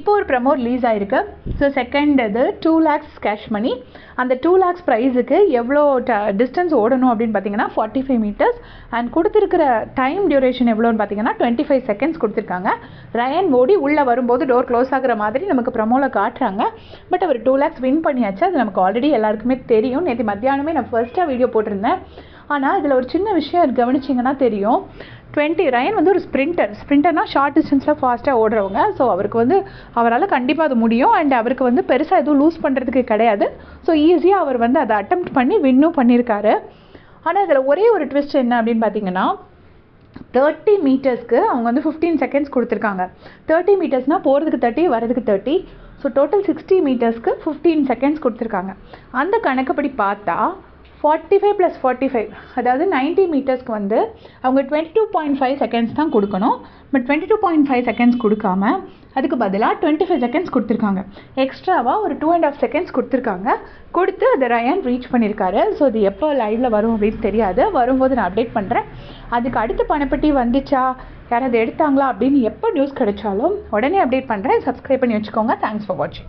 இப்போ ஒரு promo release ஆகிருக்கு. ஸோ செகண்ட் இது 2 lakhs கேஷ் மணி. அந்த 2 lakhs ப்ரைஸுக்கு எவ்வளோ டிஸ்டன்ஸ் ஓடணும் அப்படின்னு பார்த்தீங்கன்னா 45 meters. அண்ட் கொடுத்துருக்கிற டைம் டியூரேஷன் எவ்வளோன்னு பார்த்தீங்கன்னா 25 seconds கொடுத்துருக்காங்க. ரயன் ஓடி உள்ளே வரும்போது டோர் க்ளோஸ் ஆகிற மாதிரி நமக்கு ப்ரமோவில் காட்டுறாங்க. பட் அவர் 2 lakhs வின் பண்ணியாச்சு. அது நமக்கு ஆல்ரெடி எல்லாருக்குமே தெரியும். நேற்று மத்தியானமே நான் ஃபர்ஸ்ட்டாக வீடியோ போட்டிருந்தேன். ஆனால் இதில் ஒரு சின்ன விஷயம் கவனிச்சிங்கன்னா தெரியும். ரயன் வந்து ஒரு ஸ்ப்ரிண்டர்னால் ஷார்ட் டிஸ்டன்ஸில் ஃபாஸ்ட்டாக ஓடுறவங்க. ஸோ அவருக்கு வந்து அவரால் கண்டிப்பாக அது முடியும். அண்ட் அவருக்கு வந்து பெருசாக எதுவும் லூஸ் பண்ணுறதுக்கு கிடையாது. ஸோ ஈஸியாக அவர் வந்து அதை அட்டெம்ப்ட் பண்ணி வின்னும் பண்ணியிருக்காரு. ஆனால் இதில் ஒரே ஒரு ட்விஸ்ட் என்ன அப்படின்னு பார்த்தீங்கன்னா 30 மீட்டர்ஸ்க்கு அவங்க வந்து 15 seconds கொடுத்துருக்காங்க. 30 மீட்டர்ஸ்னால் போகிறதுக்கு 30 வரதுக்கு 30. ஸோ டோட்டல் 60 மீட்டர்ஸ்க்கு 15 seconds கொடுத்துருக்காங்க. அந்த கணக்குப்படி பார்த்தா 45 + 45 அதாவது 90 மீட்டர்ஸ்க்கு வந்து அவங்க 22.5 seconds தான் கொடுக்கணும். பட் 22.5 seconds கொடுக்காம அதுக்கு பதிலாக 25 seconds கொடுத்துருக்காங்க. எக்ஸ்ட்ராவாக ஒரு 2.5 seconds கொடுத்துருக்காங்க. கொடுத்து அதை ரயன் ரீச் பண்ணியிருக்காரு. ஸோ இது எப்போ லைவில் வரும் அப்படின்னு தெரியாது. வரும்போது நான் அப்டேட் பண்ணுறேன். அதுக்கு அடுத்து பணப்பட்டி வந்துச்சா, யாராவது எடுத்தாங்களா அப்படின்னு எப்போ நியூஸ் கிடைச்சாலும் உடனே அப்டேட் பண்ணுறேன். சப்ஸ்கிரைப் பண்ணி வச்சுக்கோங்க. தேங்க்ஸ் ஃபார் வாட்சிங்.